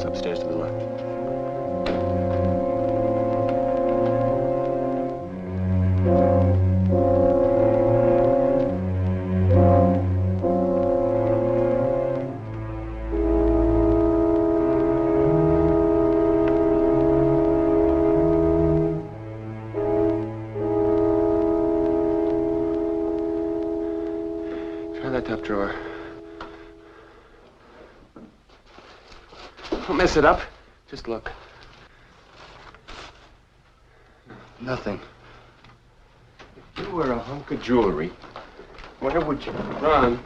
door's upstairs to the left. Try that top drawer. Don't mess it up. Just look. Nothing. If you were a hunk of jewelry, where would you run?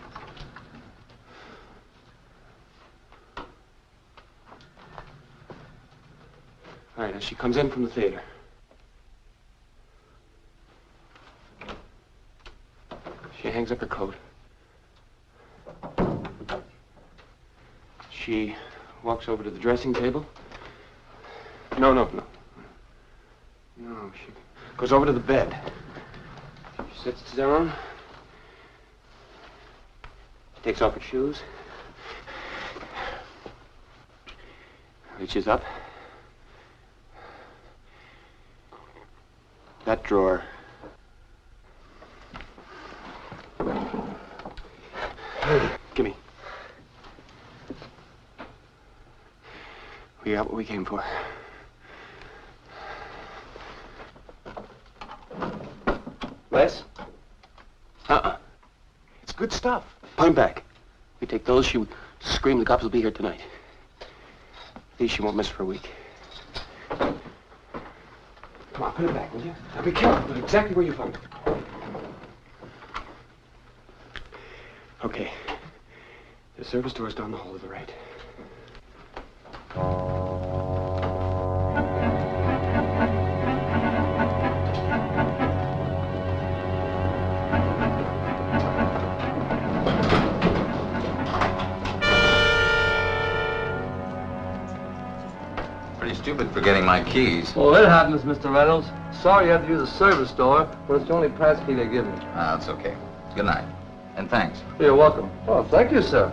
All right, as she comes in from the theater. She hangs up her coat. She walks over to the dressing table. No, she goes over to the bed. She sits down. Takes off her shoes. Reaches up. That drawer. Give me. We got what we came for. Les? It's good stuff. Put him back. We take those, she would scream the cops will be here tonight. These she won't miss for a week. Come on, put it back, will you? Now be careful. Put it exactly where you found it. Okay. The service door's down the hall to the right. Pretty stupid forgetting my keys. Well, it happens, Mr. Reynolds. Sorry you had to use a service door, but it's the only pass key they give me. Ah, that's okay. Good night. And thanks. You're welcome. Oh, thank you, sir.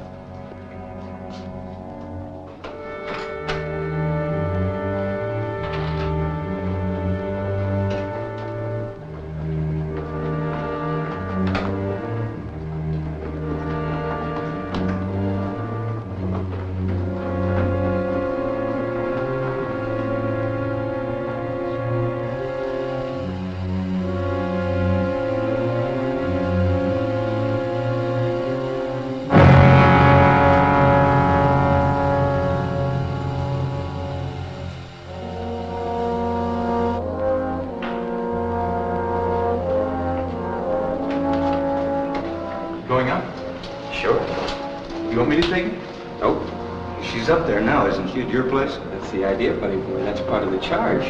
Going up? Sure. You want me to take it? Nope. She's up there now, isn't she, at your place? That's the idea, buddy boy. That's part of the charge.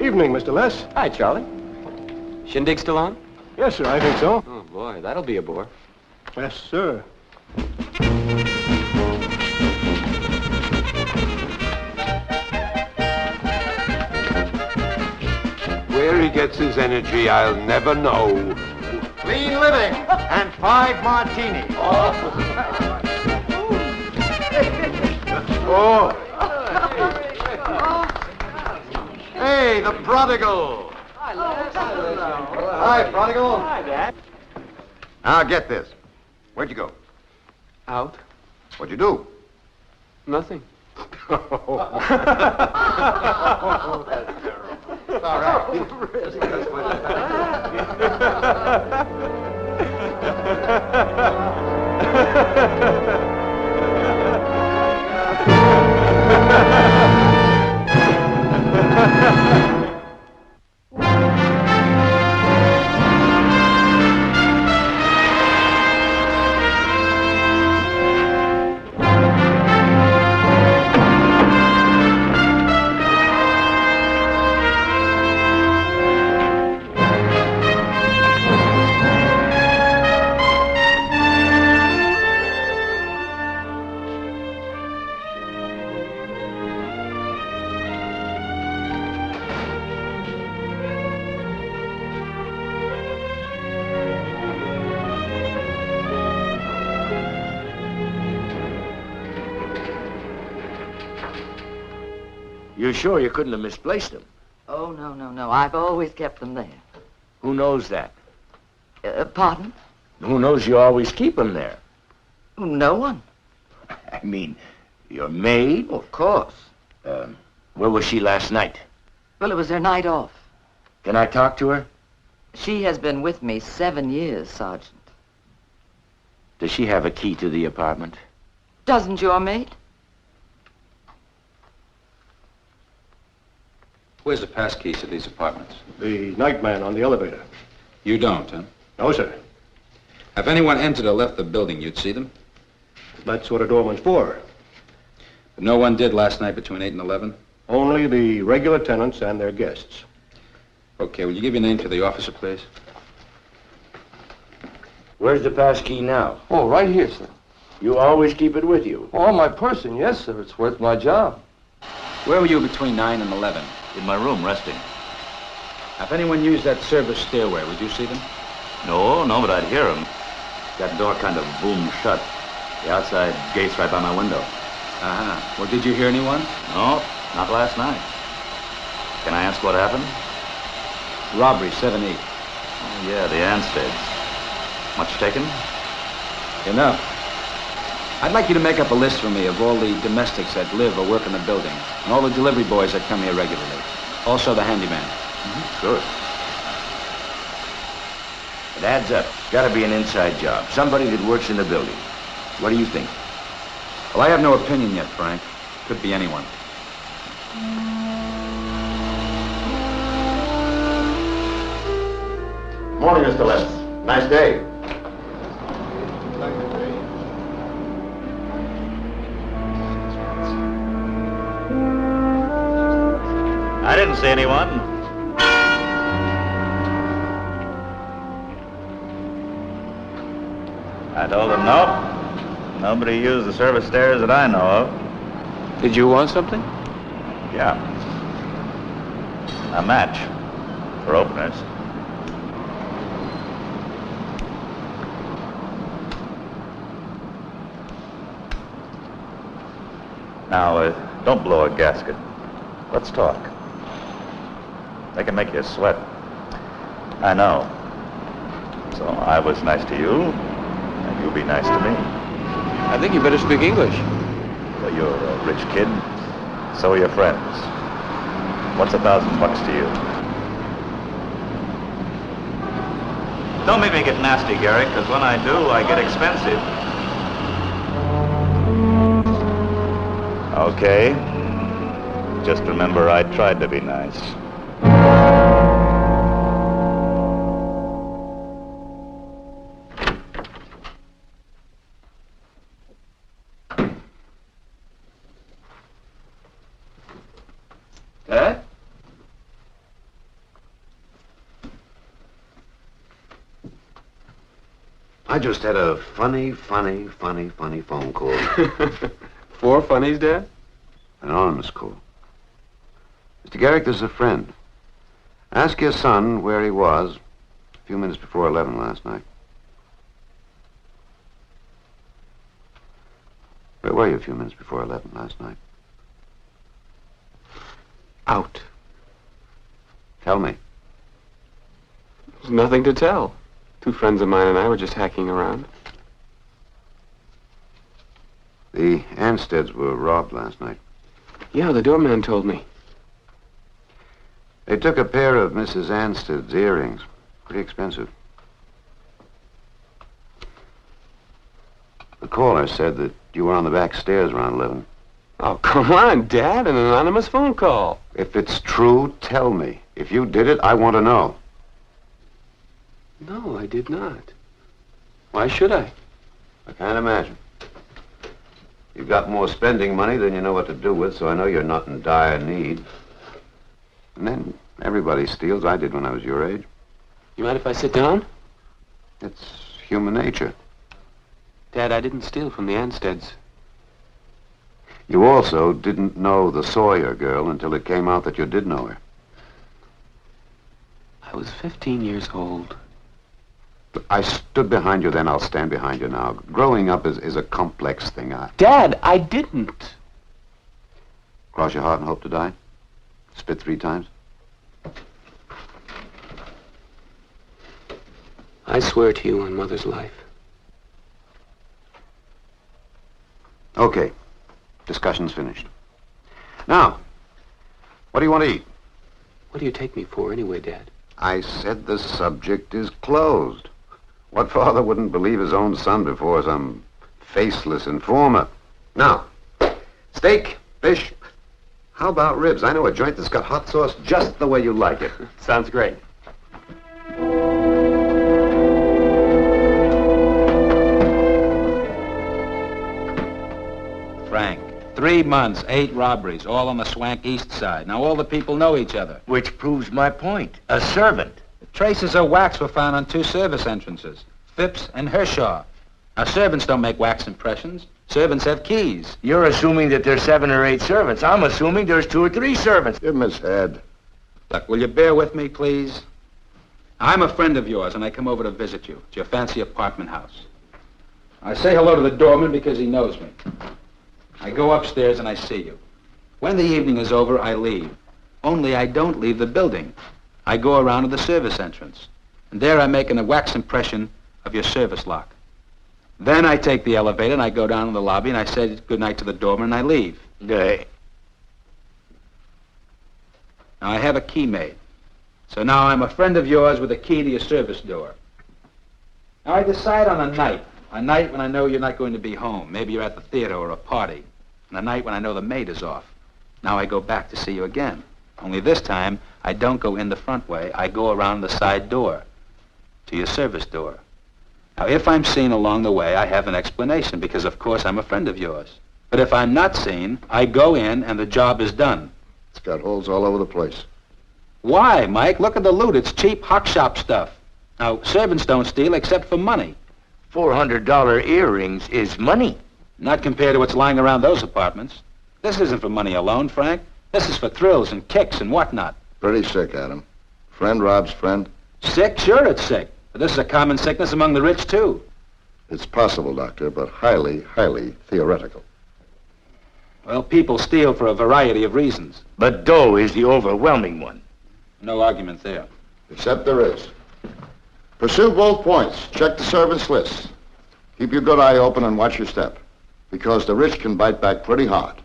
Evening, Mr. Les. Hi, Charlie. Shindig still on? Yes, sir, I think so. Oh, boy, that'll be a bore. Yes, sir. Where he gets his energy, I'll never know. Clean living and 5 martinis. Oh, Hey, the prodigal. Hi, prodigal. Hi, Dad. Now get this. Where'd you go? Out? What'd you do? Nothing. All You sure you couldn't have misplaced them? Oh, no. I've always kept them there. Who knows that? Pardon? Who knows you always keep them there? No one. I mean, your maid? Of course. Where was she last night? Well, it was her night off. Can I talk to her? She has been with me 7 years, Sergeant. Does she have a key to the apartment? Doesn't your maid? Where's the pass keys to these apartments? The night man on the elevator. You don't, huh? No, sir. If anyone entered or left the building, you'd see them? That's what a doorman's for. But no one did last night between 8 and 11? Only the regular tenants and their guests. Okay, will you give your name to the officer, please? Where's the pass key now? Oh, right here, sir. You always keep it with you. Oh, on my person, yes, sir. It's worth my job. Where were you between 9 and 11? In my room, resting. If anyone used that service stairway, would you see them? No, but I'd hear them. That door kind of boomed shut. The outside gate's right by my window. Uh-huh. Well, did you hear anyone? No, not last night. Can I ask what happened? Robbery, 7-8. Oh, yeah, the Ansteads. Much taken? Enough. I'd like you to make up a list for me of all the domestics that live or work in the building, and all the delivery boys that come here regularly. Also the handyman. Sure. It adds up. Gotta be an inside job. Somebody that works in the building. What do you think? Well, I have no opinion yet, Frank. Could be anyone. Morning, Mr. Les. Nice day. I didn't see anyone. I told them no. Nobody used the service stairs that I know of. Did you want something? Yeah. A match. For openers. Now, don't blow a gasket. Let's talk. They can make you sweat. I know. So I was nice to you, and you'll be nice to me. I think you better speak English. Well, you're a rich kid. So are your friends. What's $1,000 to you? Don't make me get nasty, Garrick, because when I do, I get expensive. Okay. Just remember, I tried to be nice. Dad? I just had a funny phone call. 4 funnies, Dad? An anonymous call. Mr. Garrick, this is a friend. Ask your son where he was a few minutes before 11 last night. Where were you a few minutes before 11 last night? Out. Tell me. There's nothing to tell. 2 friends of mine and I were just hacking around. The Ansteads were robbed last night. Yeah, the doorman told me. They took a pair of Mrs. Anstead's earrings. Pretty expensive. The caller said that you were on the back stairs around 11. Oh, come on, Dad. An anonymous phone call. If it's true, tell me. If you did it, I want to know. No, I did not. Why should I? I can't imagine. You've got more spending money than you know what to do with, so I know you're not in dire need. And then everybody steals. I did when I was your age. You mind if I sit down? It's human nature. Dad, I didn't steal from the Ansteads. You also didn't know the Sawyer girl until it came out that you did know her. I was 15 years old. I stood behind you then, I'll stand behind you now. Growing up is a complex thing. Dad, I didn't. Cross your heart and hope to die? Spit 3 times. I swear to you on Mother's life. Okay. Discussion's finished. Now, what do you want to eat? What do you take me for anyway, Dad? I said the subject is closed. What father wouldn't believe his own son before some faceless informer? Now, steak, fish. How about ribs? I know a joint that's got hot sauce just the way you like it. Sounds great. Frank, 3 months, 8 robberies, all on the swank east side. Now all the people know each other. Which proves my point. A servant. Traces of wax were found on 2 service entrances, Phipps and Hershaw. Now servants don't make wax impressions. Servants have keys. You're assuming that there's 7 or 8 servants. I'm assuming there's 2 or 3 servants. Give him his head. Look, will you bear with me, please? I'm a friend of yours, and I come over to visit you. It's your fancy apartment house. I say hello to the doorman because he knows me. I go upstairs and I see you. When the evening is over, I leave. Only I don't leave the building. I go around to the service entrance. And there I make a wax impression of your service lock. Then I take the elevator and I go down to the lobby and I say goodnight to the doorman and I leave. Nay. Now I have a key made. So now I'm a friend of yours with a key to your service door. Now I decide on a night when I know you're not going to be home. Maybe you're at the theater or a party. And a night when I know the maid is off. Now I go back to see you again. Only this time, I don't go in the front way. I go around the side door to your service door. Now, if I'm seen along the way, I have an explanation because, of course, I'm a friend of yours. But if I'm not seen, I go in and the job is done. It's got holes all over the place. Why, Mike? Look at the loot. It's cheap hock shop stuff. Now, servants don't steal except for money. $400 earrings is money. Not compared to what's lying around those apartments. This isn't for money alone, Frank. This is for thrills and kicks and whatnot. Pretty sick, Adam. Friend robs friend. Sick? Sure it's sick. But this is a common sickness among the rich, too. It's possible, Doctor, but highly, highly theoretical. Well, people steal for a variety of reasons. But dough is the overwhelming one. No argument there. Except there is. Pursue both points. Check the servants' lists. Keep your good eye open and watch your step. Because the rich can bite back pretty hard.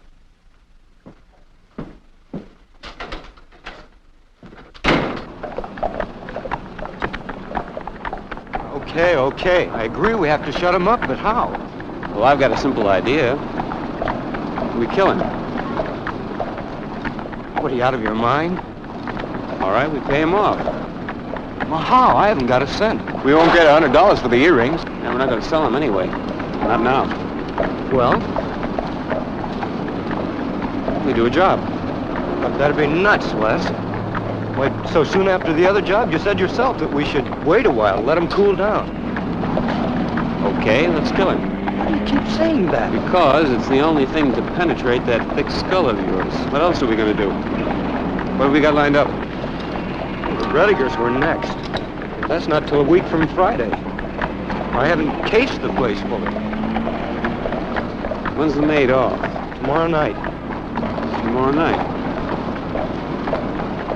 Okay. I agree we have to shut him up, but how? Well, I've got a simple idea. We kill him. What, are you out of your mind? All right, we pay him off. Well, how? I haven't got a cent. We won't get $100 for the earrings. And we're not going to sell them anyway. Not now. Well? We do a job. But that'd be nuts, Les. Wait, so soon after the other job, you said yourself that we should wait a while, let him cool down. Okay, let's kill him. You keep saying that. Because it's the only thing to penetrate that thick skull of yours. What else are we going to do? What have we got lined up? The Redigers were next. That's not till a week from Friday. I haven't cased the place fully. When's the maid off? Tomorrow night. Tomorrow night.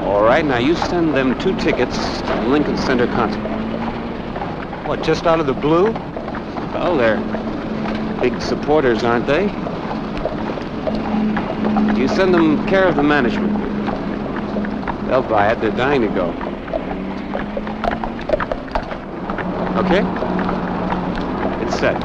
All right, now you send them 2 tickets to the Lincoln Center concert. What, just out of the blue? Well, they're big supporters, aren't they? You send them care of the management. They'll buy it. They're dying to go. Okay? It's set.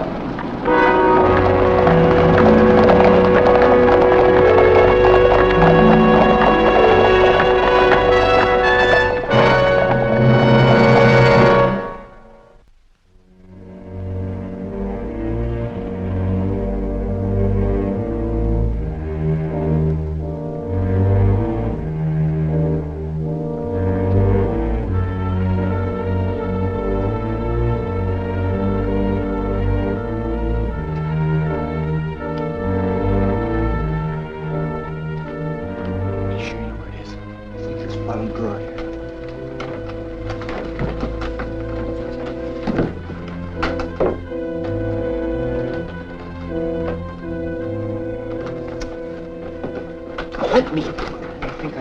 Let me. I think I...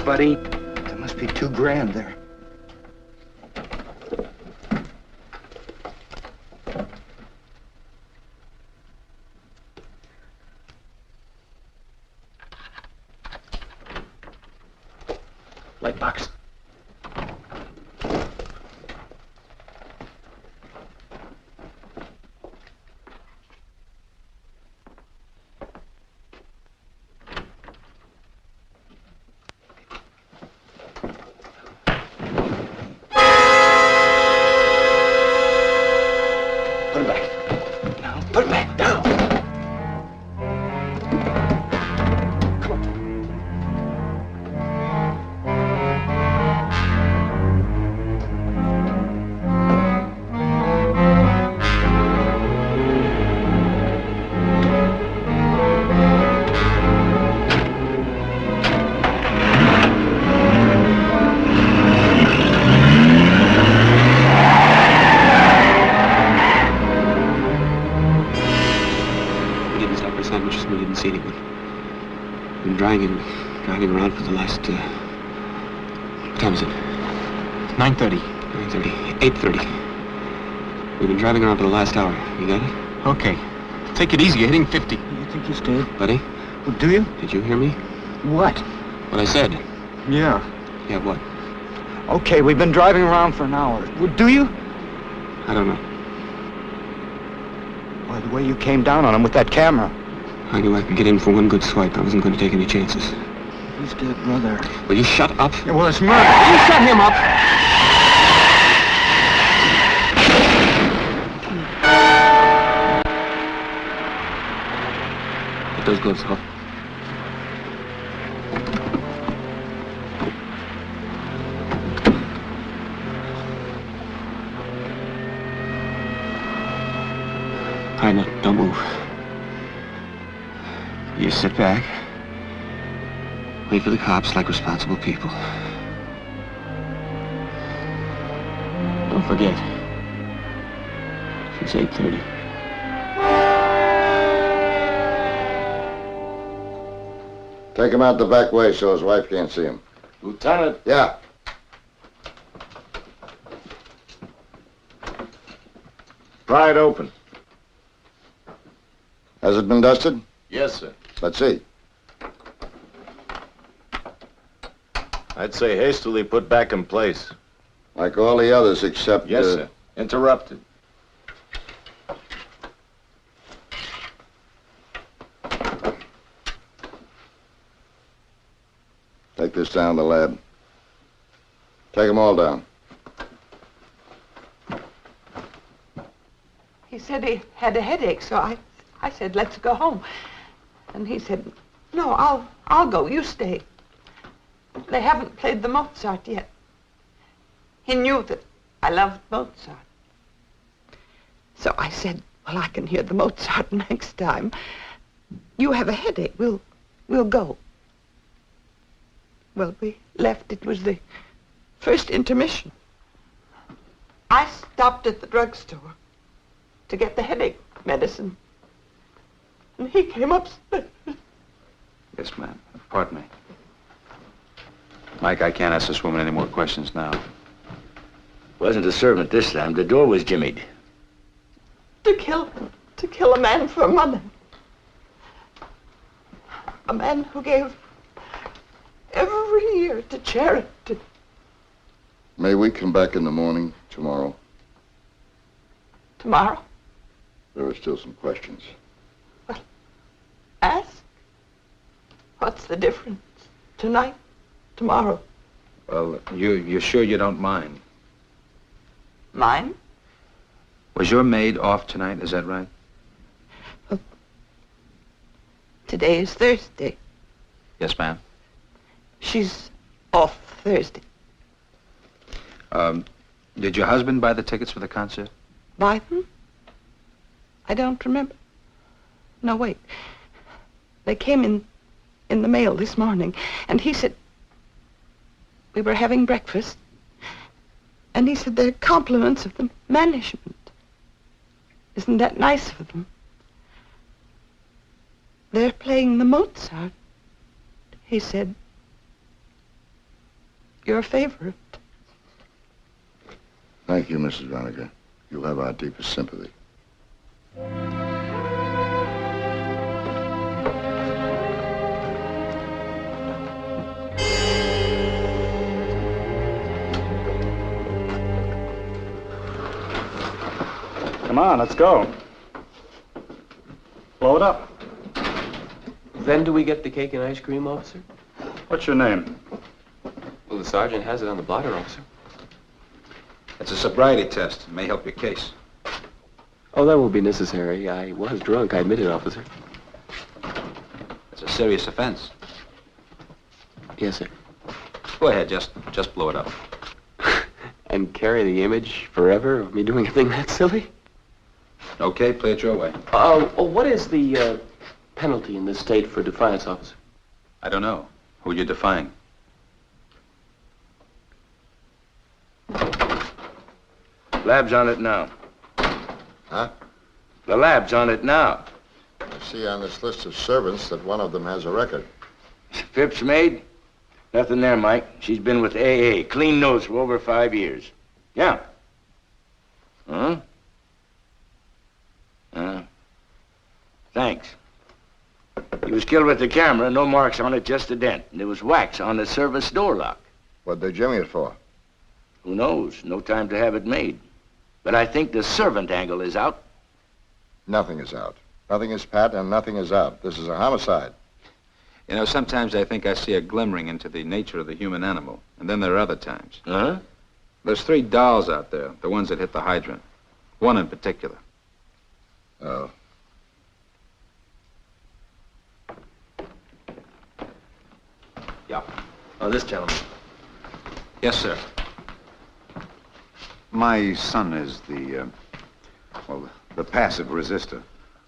buddy. There must be $2,000 there. Light box. Put it back. Now, put it back down. Sandwiches, we didn't see anyone. We've been driving around for the last, what time is it? 9:30. 9:30. 8:30. We've been driving around for the last hour. You got it? Okay. Take it easy. You're hitting 50. You think he's dead? Buddy? Well, do you? Did you hear me? What? What I said. Yeah. Yeah, what? Okay, we've been driving around for an hour. Well, do you? I don't know. Well, the way you came down on him with that camera. I knew I could get in for one good swipe. I wasn't going to take any chances. He's dead, brother. Will you shut up? Yeah, well, it's murder. You shut him up! Get those gloves off. All right, now, don't move. You sit back. Wait for the cops like responsible people. Don't forget. It's 8:30. Take him out the back way so his wife can't see him. Lieutenant. Yeah. Pry it open. Has it been dusted? Yes, sir. Let's see. I'd say hastily put back in place. Like all the others except... Yes, sir. Interrupted. Take this down to the lab. Take them all down. He said he had a headache, so I said, let's go home. And he said, no, I'll go, you stay. They haven't played the Mozart yet. He knew that I loved Mozart. So I said, well, I can hear the Mozart next time. You have a headache, we'll go. Well, we left, it was the first intermission. I stopped at the drugstore to get the headache medicine. And he came upstairs. Yes, ma'am. Pardon me. Mike, I can't ask this woman any more questions now. Wasn't a servant this time. The door was jimmied. To kill a man for money. A man who gave every year to charity. May we come back in the morning tomorrow? Tomorrow? There are still some questions. Well, ask. What's the difference? Tonight, tomorrow. Well, you're sure you don't mind? Mine? Was your maid off tonight, is that right? Well, today is Thursday. Yes, ma'am. She's off Thursday. Did your husband buy the tickets for the concert? Buy them? I don't remember. No, wait. They came in the mail this morning, and he said, we were having breakfast, and he said they're compliments of the management. Isn't that nice of them? They're playing the Mozart, he said. You're a favorite. Thank you, Mrs. Venegar. You have our deepest sympathy. Come on, let's go. Blow it up. When do we get the cake and ice cream, officer? What's your name? Well, the sergeant has it on the blotter, officer. It's a sobriety test. It may help your case. Oh, that won't be necessary. I was drunk, I admit it, officer. It's a serious offense. Yes, sir. Go ahead, just blow it up. And carry the image forever of me doing a thing that silly? Okay, play it your way. What is the penalty in this state for defiance, officer? I don't know. Who are you defying? Lab's on it now. Huh? The lab's on it now. I see on this list of servants that one of them has a record. Phipps' maid? Nothing there, Mike. She's been with AA. Clean nose for over 5 years. Yeah. Huh? Thanks. He was killed with the camera, no marks on it, just a dent. And there was wax on the service door lock. What'd they jimmy it for? Who knows? No time to have it made. But I think the servant angle is out. Nothing is out. Nothing is pat and nothing is out. This is a homicide. You know, sometimes I think I see a glimmering into the nature of the human animal. And then there are other times. Huh? There's 3 dolls out there, the ones that hit the hydrant. One in particular. Oh. Yeah. Oh, this gentleman. Yes, sir. My son is the passive resistor.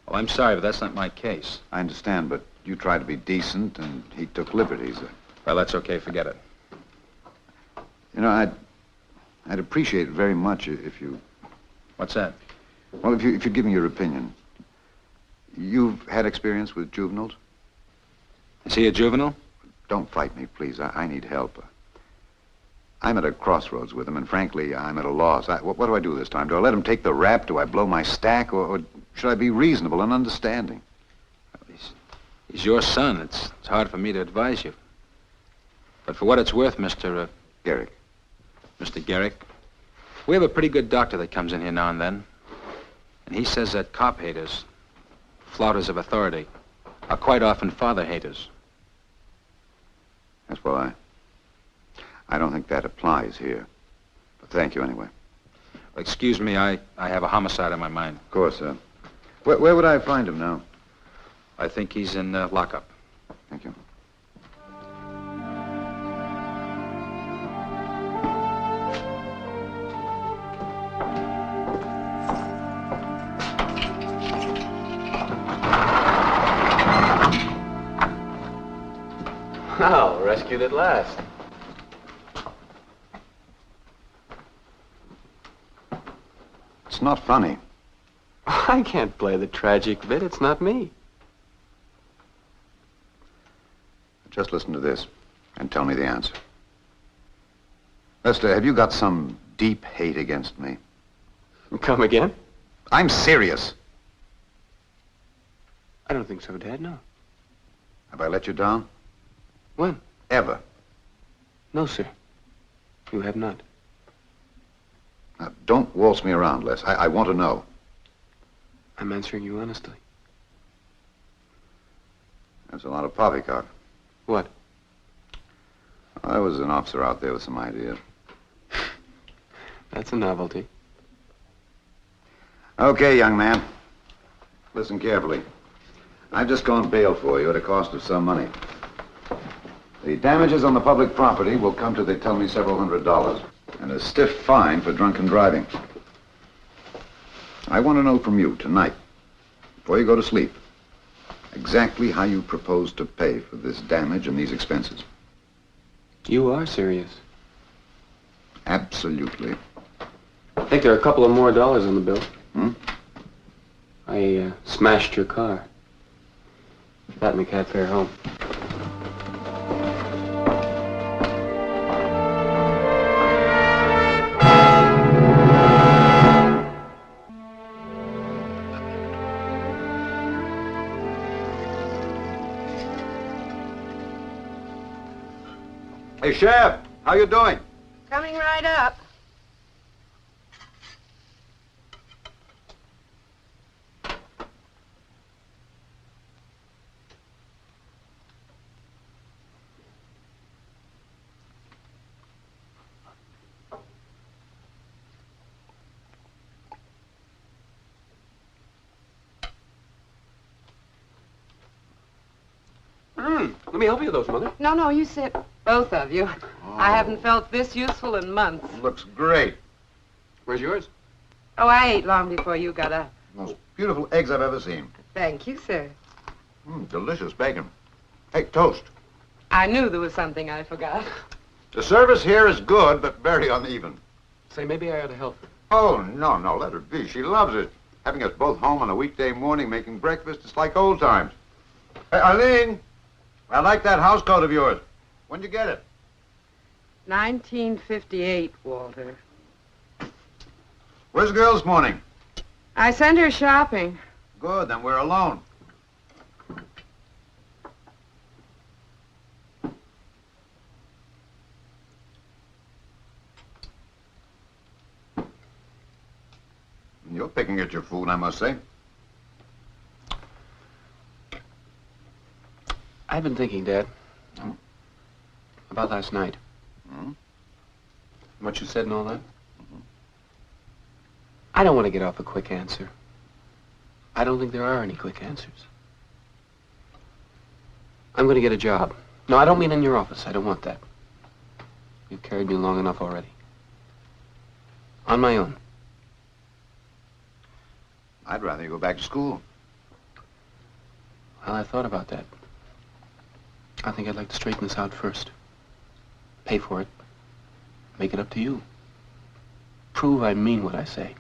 Oh, I'm sorry, but that's not my case. I understand, but you tried to be decent, and he took liberties. Well, that's okay. Forget it. You know, I'd appreciate it very much if you... What's that? Well, if you give me your opinion. You've had experience with juveniles? Is he a juvenile? Don't fight me, please. I need help. I'm at a crossroads with him, and frankly, I'm at a loss. What do I do this time? Do I let him take the rap? Do I blow my stack? Or should I be reasonable and understanding? He's your son. It's hard for me to advise you. But for what it's worth, Mr. Garrick. Mr. Garrick, we have a pretty good doctor that comes in here now and then. And he says that cop haters, flouters of authority, are quite often father haters. Yes, well, I don't think that applies here. But thank you anyway. Well, excuse me, I have a homicide on my mind. Of course, sir. Where would I find him now? I think he's in lockup. Thank you. Oh, rescued at last. It's not funny. I can't play the tragic bit. It's not me. Just listen to this and tell me the answer. Lester, have you got some deep hate against me? Come again? I'm serious. I don't think so, Dad, no. Have I let you down? When? Ever. No, sir. You have not. Now, don't waltz me around, Les. I want to know. I'm answering you honestly. That's a lot of poppycock. What? I was an officer out there with some ideas. That's a novelty. Okay, young man. Listen carefully. I've just gone bail for you at a cost of some money. The damages on the public property will come to, they tell me, several $100s. And a stiff fine for drunken driving. I want to know from you tonight, before you go to sleep, exactly how you propose to pay for this damage and these expenses. You are serious. Absolutely. I think there are a couple of more dollars on the bill. Hmm? I smashed your car. Got me cab fare home. Hey, Sheriff, how you doing? Coming right up. Let me help you with those, Mother. No, you sit. Both of you. I haven't felt this useful in months. Looks great. Where's yours? Oh, I ate long before you got up. Most beautiful eggs I've ever seen. Thank you, sir. Delicious bacon. Hey, toast. I knew there was something I forgot. The service here is good, but very uneven. Say, maybe I ought to help her. Oh, no, let her be. She loves it. Having us both home on a weekday morning making breakfast, it's like old times. Hey, Eileen, I like that house coat of yours. When'd you get it? 1958, Walter. Where's the girl this morning? I sent her shopping. Good, then we're alone. You're picking at your food, I must say. I've been thinking, Dad, about last night. What you said and all that. I don't want to get off a quick answer. I don't think there are any quick answers. I'm going to get a job. No, I don't mean in your office. I don't want that. You've carried me long enough already. On my own. I'd rather you go back to school. Well, I thought about that. I think I'd like to straighten this out first. Pay for it. Make it up to you. Prove I mean what I say.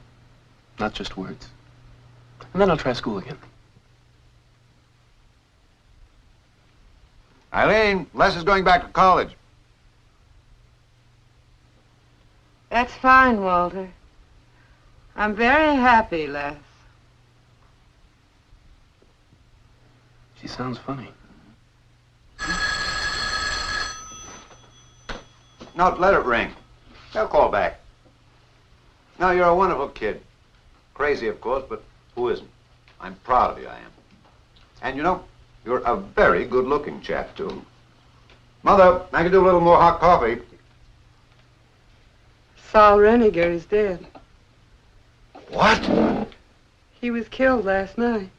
Not just words. And then I'll try school again. Eileen, Les is going back to college. That's fine, Walter. I'm very happy, Les. She sounds funny. No, let it ring. They'll call back. No, you're a wonderful kid. Crazy, of course, but who isn't? I'm proud of you, I am. And you know, you're a very good-looking chap, too. Mother, I could do a little more hot coffee. Saul Reniger is dead. What? He was killed last night.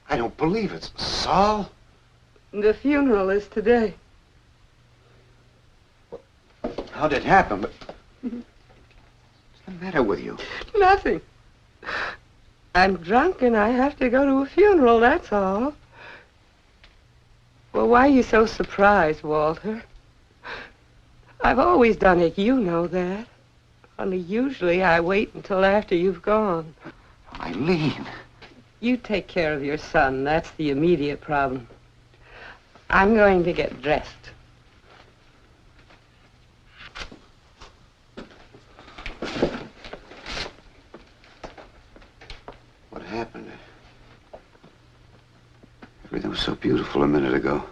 I don't believe it. Saul? The funeral is today. How did it happen? What's the matter with you? Nothing. I'm drunk and I have to go to a funeral, that's all. Well, why are you so surprised, Walter? I've always done it, you know that. Only usually I wait until after you've gone. Eileen. You take care of your son. That's the immediate problem. I'm going to get dressed. What happened? Everything was so beautiful a minute ago.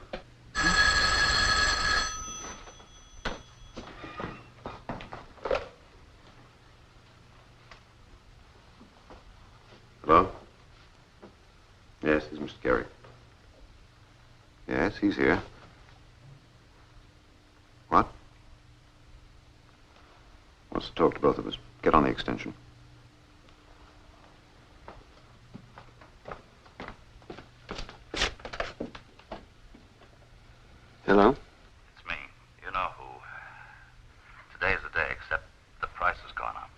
Hello? Yes, this is Mr. Garrick. Yes, he's here. What? Wants to talk to both of us. Get on the extension. Hello? It's me. You know who. Today's the day, except the price has gone up.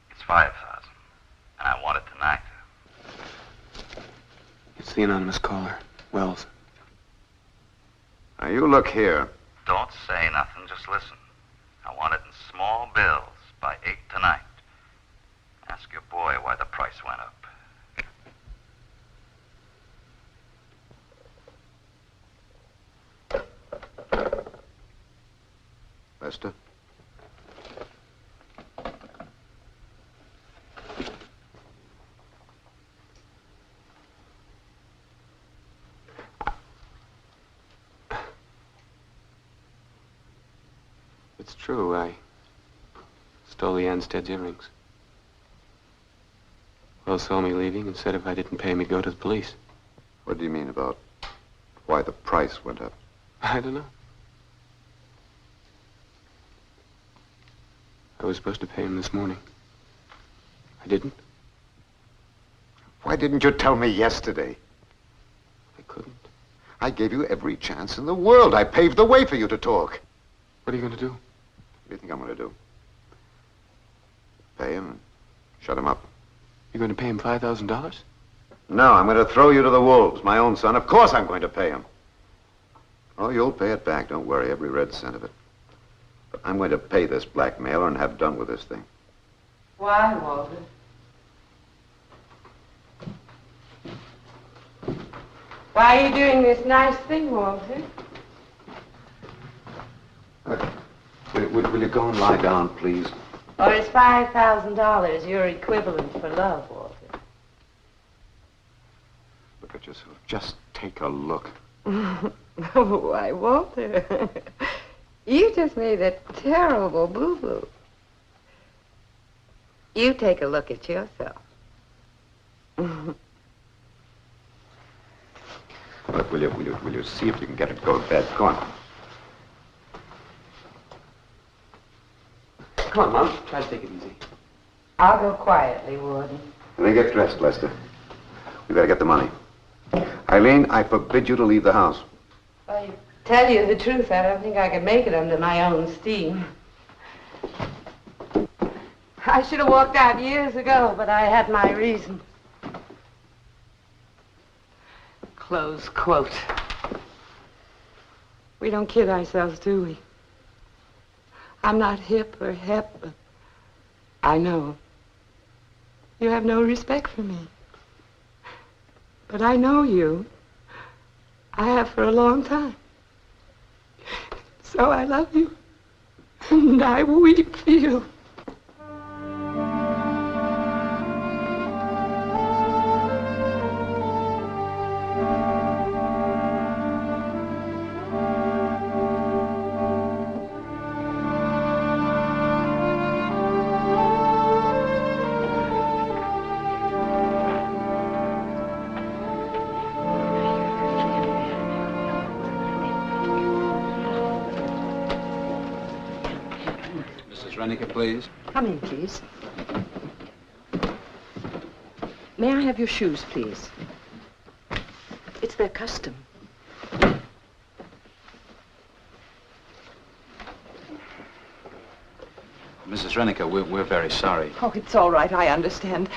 It's $5,000. And I want it tonight. It's the anonymous caller, Wells. Now, you look here. Don't say nothing, just listen. I want it in small bills by 8 tonight. Ask your boy why the price went up. Lester? It's true, I stole the Anstead's earrings. Will saw me leaving and said if I didn't pay him, he'd go to the police. What do you mean about why the price went up? I don't know. I was supposed to pay him this morning. I didn't. Why didn't you tell me yesterday? I couldn't. I gave you every chance in the world. I paved the way for you to talk. What are you going to do? What do you think I'm going to do? Pay him and shut him up. You're going to pay him $5,000? No, I'm going to throw you to the wolves. My own son. Of course I'm going to pay him. Oh, you'll pay it back. Don't worry. Every red cent of it. But I'm going to pay this blackmailer and have done with this thing. Why, Walter? Why are you doing this nice thing, Walter? Will you go and lie down, please? Or is $5,000 your equivalent for love, Walter? Look at yourself. Just take a look. Why, Walter, you just made a terrible boo-boo. You take a look at yourself. Look, will you see if you can get it to go to bed? Go on. Come on, Mom. Try to take it easy. I'll go quietly, Warden. Then get dressed, Lester. We better get the money. Eileen, I forbid you to leave the house. I tell you the truth, I don't think I can make it under my own steam. I should have walked out years ago, but I had my reason. Close quote. We don't kid ourselves, do we? I'm not hip or hep, but I know. You have no respect for me. But I know you. I have for a long time. So I love you. And I weep for you. Please. Come in, please. May I have your shoes, please? It's their custom. Mrs. Rennicker, we're very sorry. Oh, it's all right. I understand.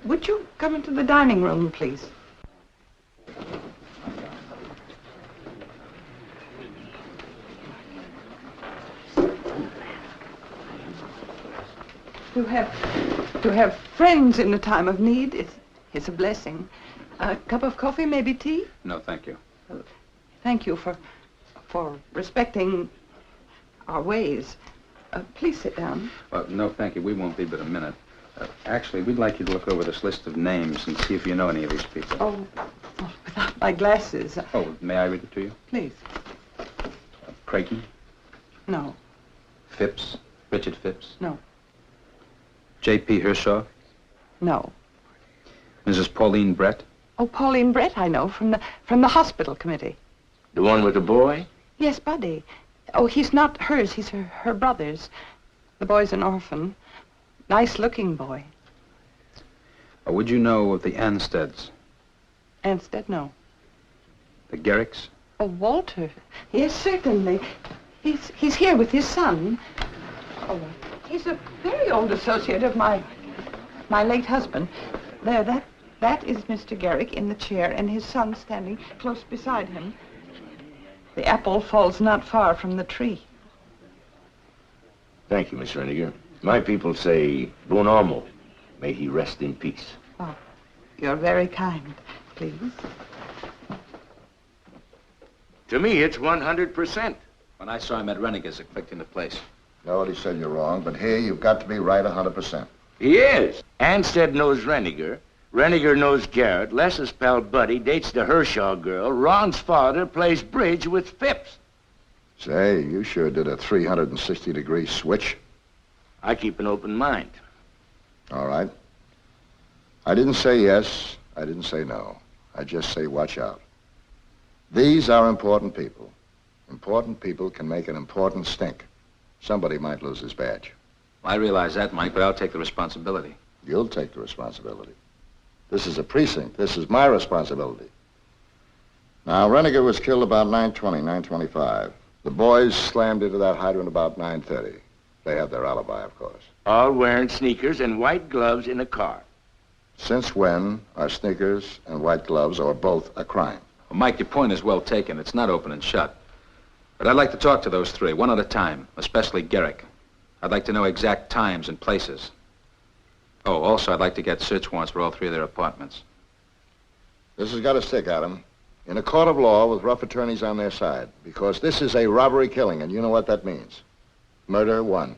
Would you come into the dining room, please? To have friends in a time of need is a blessing. A cup of coffee, maybe tea? No, thank you. Thank you for respecting our ways. Please sit down. No, thank you. We won't be but a minute. Actually, we'd like you to look over this list of names and see if you know any of these people. Oh, without my glasses. Oh, may I read it to you? Please. Creighton? No. Phipps? Richard Phipps? No. J.P. Hershaw? No. Mrs. Pauline Brett? Oh, Pauline Brett, I know, from the hospital committee. The one with the boy? Yes, Buddy. Oh, he's not hers, he's her brother's. The boy's an orphan. Nice-looking boy. Would you know of the Ansteads? Anstead, no. The Garricks? Oh, Walter. Yes, certainly. He's here with his son. Oh, he's a very old associate of my late husband. There, that is Mr. Garrick in the chair, and his son standing close beside him. The apple falls not far from the tree. Thank you, Miss Renniger. My people say, bon amo. May he rest in peace. Oh, you're very kind. Please. To me, it's 100%. When I saw him at Renniger's, it clicked into place. Nobody said you're wrong, but here you've got to be right 100%. He is. Anstead knows Renniger. Renniger knows Garrett. Les's pal Buddy dates the Hershaw girl. Ron's father plays bridge with Phipps. Say, you sure did a 360-degree switch. I keep an open mind. All right. I didn't say yes. I didn't say no. I just say watch out. These are important people. Important people can make an important stink. Somebody might lose his badge. I realize that, Mike, but I'll take the responsibility. You'll take the responsibility. This is a precinct. This is my responsibility. Now, Renniger was killed about 9:20, 9:25. The boys slammed into that hydrant about 9:30. They have their alibi, of course. All wearing sneakers and white gloves in a car. Since when are sneakers and white gloves or both a crime? Well, Mike, your point is well taken. It's not open and shut. But I'd like to talk to those three, one at a time, especially Garrick. I'd like to know exact times and places. Oh, also, I'd like to get search warrants for all three of their apartments. This has got to stick, Adam. In a court of law with rough attorneys on their side. Because this is a robbery killing, and you know what that means. Murder one.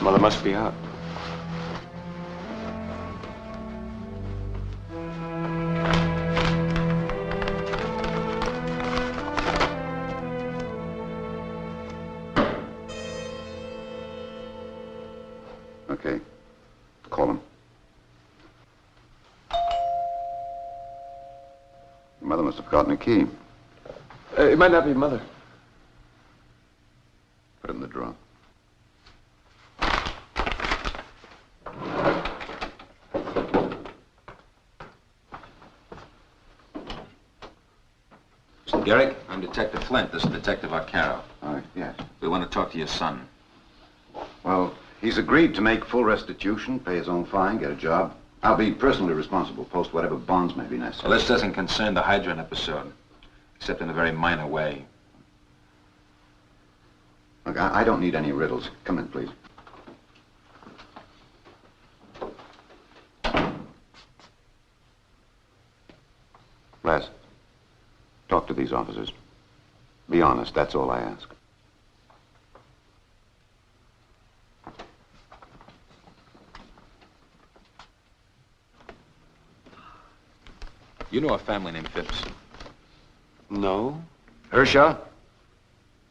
Mother must be out. Okay. Call him. Your mother must have gotten a key. It might not be Mother. Put it in the drawer. Mr. Garrick, I'm Detective Flint. This is Detective Arcaro. All right, yes. We want to talk to your son. Well, he's agreed to make full restitution, pay his own fine, get a job. I'll be personally responsible, post whatever bonds may be necessary. Well, this doesn't concern the hydrant episode, except in a very minor way. Look, I don't need any riddles. Come in, please. Les, talk to these officers. Be honest, that's all I ask. You know a family named Phipps? No. Hershaw?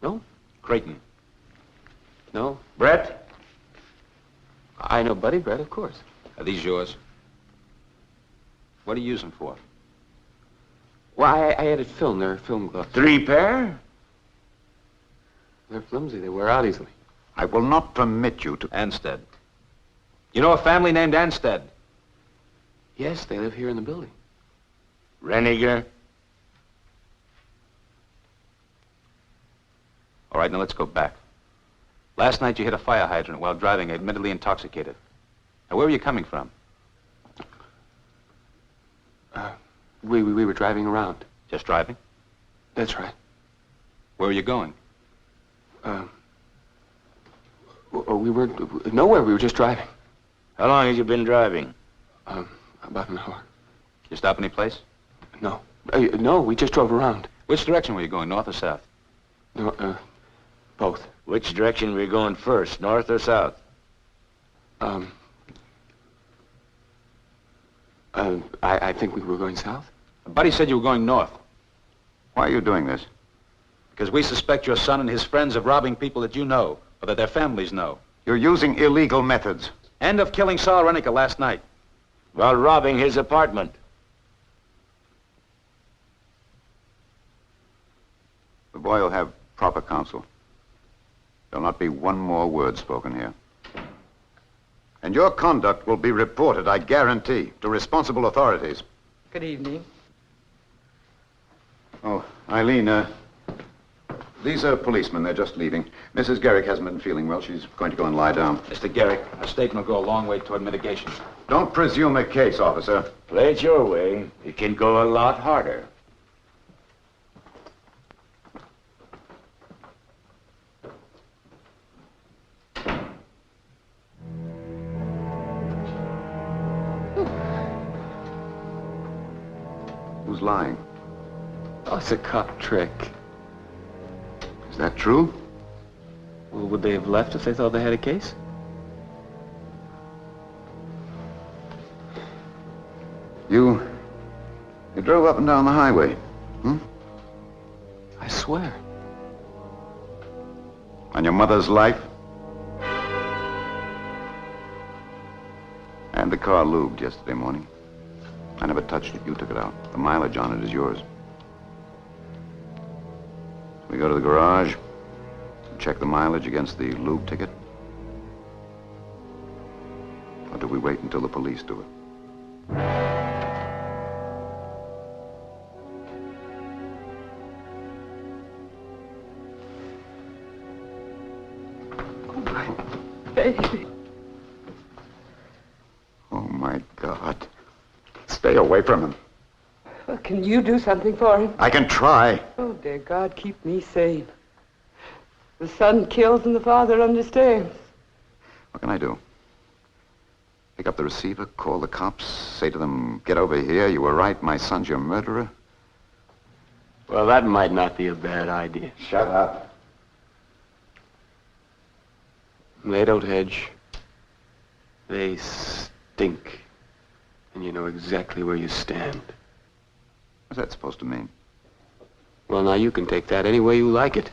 No. Creighton? No. Brett? I know Buddy Brett, of course. Are these yours? What do you use them for? Well, I added film. They're film gloves. 3 pair? They're flimsy. They wear out easily. I will not permit you to... Anstead. You know a family named Anstead? Yes, they live here in the building. Renniger? All right, now let's go back. Last night you hit a fire hydrant while driving, admittedly intoxicated. Now, where were you coming from? We were driving around. Just driving? That's right. Where were you going? We weren't nowhere. We were just driving. How long have you been driving? About an hour. You stop any place? No. No, we just drove around. Which direction were you going, north or south? No, both. Which direction were you going first, north or south? I think we were going south. Buddy said you were going north. Why are you doing this? Because we suspect your son and his friends of robbing people that you know, or that their families know. You're using illegal methods. And of killing Saul Renniker last night. While robbing his apartment. The boy will have proper counsel. There'll not be one more word spoken here. And your conduct will be reported, I guarantee, to responsible authorities. Good evening. Oh, Eileen, these are policemen. They're just leaving. Mrs. Garrick hasn't been feeling well. She's going to go and lie down. Mr. Garrick, a statement will go a long way toward mitigation. Don't presume a case, officer. Play it your way. It can go a lot harder. Who's lying? Oh, it's a cop trick. Is that true? Well, would they have left if they thought they had a case? You drove up and down the highway, I swear. On your mother's life? And the car lubed yesterday morning. I never touched it. You took it out. The mileage on it is yours. We go to the garage, check the mileage against the lube ticket. Or do we wait until the police do it? Baby. Oh, my God. Stay away from him. Well, can you do something for him? I can try. Oh, dear God, keep me sane. The son kills and the father understands. What can I do? Pick up the receiver, call the cops, say to them, get over here, you were right, my son's your murderer? Well, that might not be a bad idea. Shut up. They don't hedge. They stink. And you know exactly where you stand. What's that supposed to mean? Well, now you can take that any way you like it.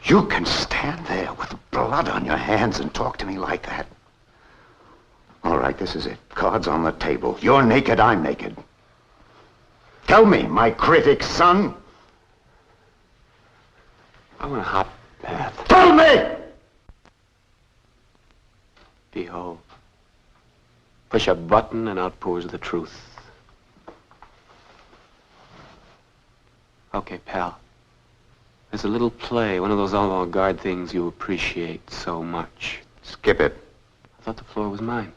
You can stand there with blood on your hands and talk to me like that? All right, this is it. Cards on the table. You're naked, I'm naked. Tell me, my critic son. I want a hot bath. Tell me! Behold. Push a button and out pours the truth. Okay, pal. There's a little play, one of those avant-garde things you appreciate so much. Skip it. I thought the floor was mine.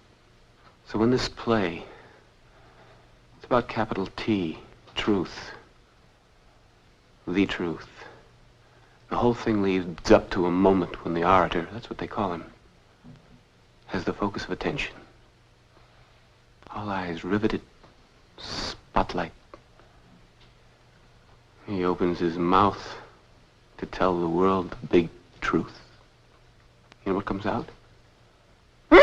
So in this play, it's about capital T, truth. The truth. The whole thing leads up to a moment when the orator, that's what they call him, has the focus of attention. All eyes riveted, spotlight. He opens his mouth to tell the world the big truth. You know what comes out? He's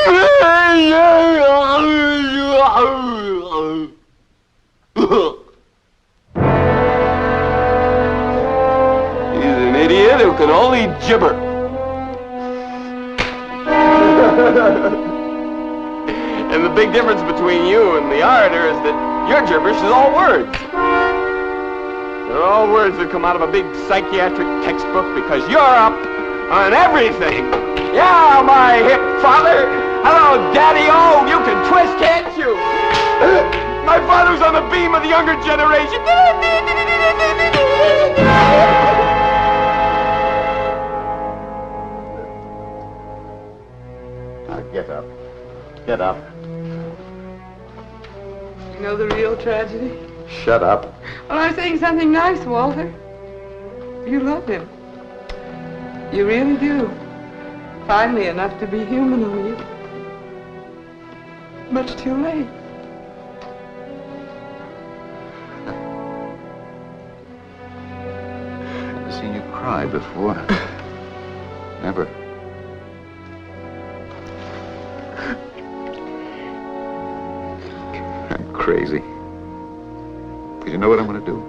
an idiot who can only gibber. And the big difference between you and the orator is that your gibberish is all words. They're all words that come out of a big psychiatric textbook because you're up on everything. Yeah, my hip father. Hello, Daddy. Oh, you can twist, can't you? My father's on the beam of the younger generation. Now get up. Get up. You know the real tragedy? Shut up. Well, I'm saying something nice, Walter. You love him. You really do. Finally enough to be human with you. Much too late. Never seen you cry before. Never. I'm crazy. Because you know what I'm going to do?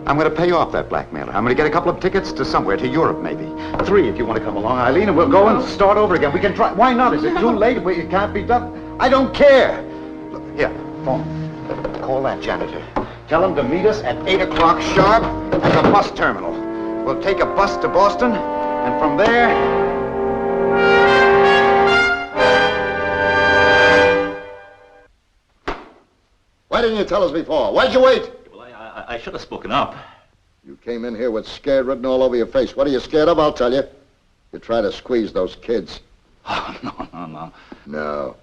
I'm going to pay off that blackmailer. I'm going to get a couple of tickets to somewhere, to Europe maybe. 3 if you want to come along, Eileen, and we'll go and start over again. We can try. Why not? Is it too late? It can't be done. I don't care. Look, here, phone. Call that janitor. Tell him to meet us at 8 o'clock sharp at the bus terminal. We'll take a bus to Boston, and from there... Why didn't you tell us before? Why'd you wait? Well, I should have spoken up. You came in here with scared written all over your face. What are you scared of? I'll tell you. You try to squeeze those kids. Oh, no. No.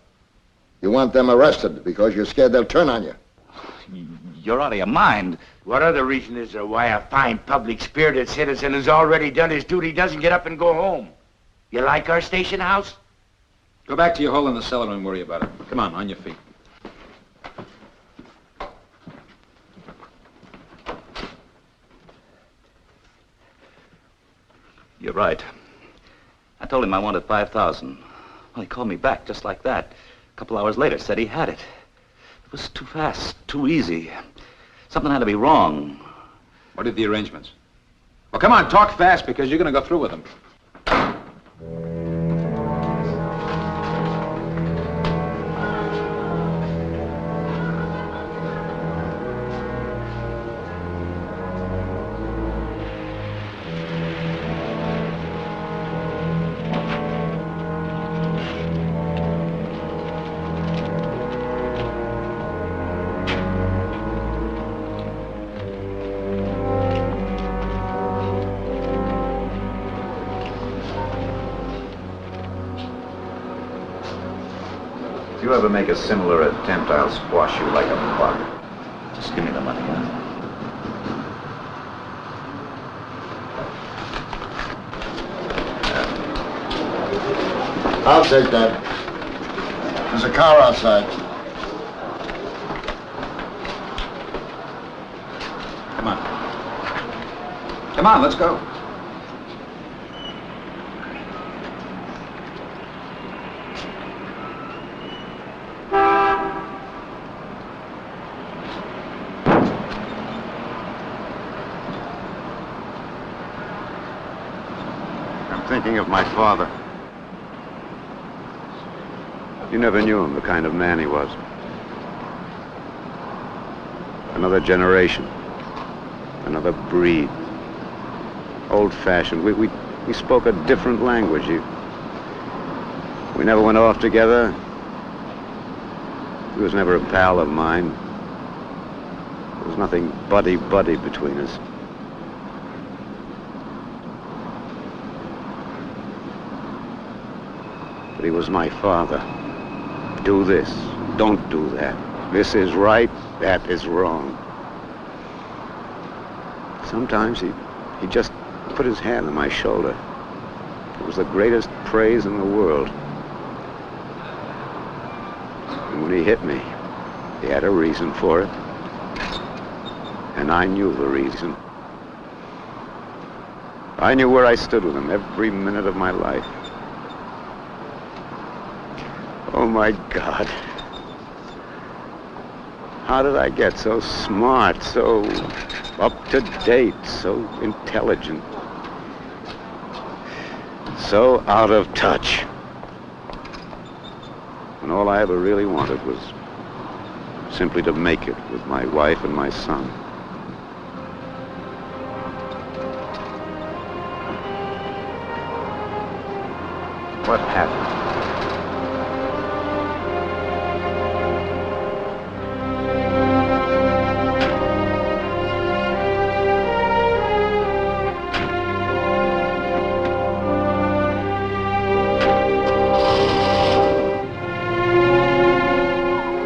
You want them arrested because you're scared they'll turn on you. You're out of your mind. What other reason is there why a fine public-spirited citizen who's already done his duty doesn't get up and go home? You like our station house? Go back to your hole in the cellar and worry about it. Come on your feet. right. I told him I wanted 5,000. Well, he called me back just like that. A couple hours later, said he had it. It was too fast, too easy. Something had to be wrong. What are the arrangements? Well, come on, talk fast, because you're going to go through with them. If you ever make a similar attempt, I'll squash you like a bug. Just give me the money, huh? I'll take that. There's a car outside. Come on. Come on, let's go. Thinking of my father. You never knew him, the kind of man he was. Another generation. Another breed. Old-fashioned. We spoke a different language. We never went off together. He was never a pal of mine. There was nothing buddy-buddy between us. But he was my father. Do this. Don't do that. This is right. That is wrong. Sometimes he just put his hand on my shoulder. It was the greatest praise in the world. And when he hit me, he had a reason for it. And I knew the reason. I knew where I stood with him every minute of my life. Oh, my God. How did I get so smart, so up-to-date, so intelligent, so out of touch? And all I ever really wanted was simply to make it with my wife and my son. What happened?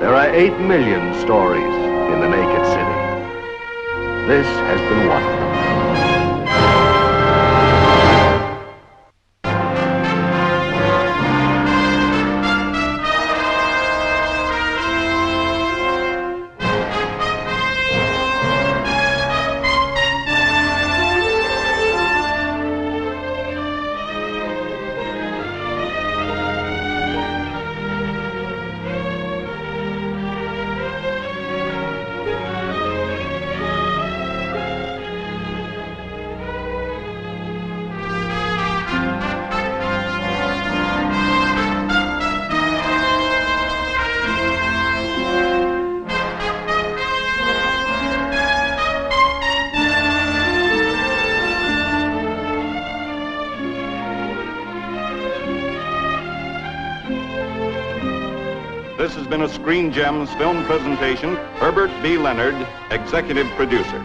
There are 8 million stories in the naked city. This has been one of them. This has been a Screen Gems film presentation. Herbert B. Leonard, executive producer.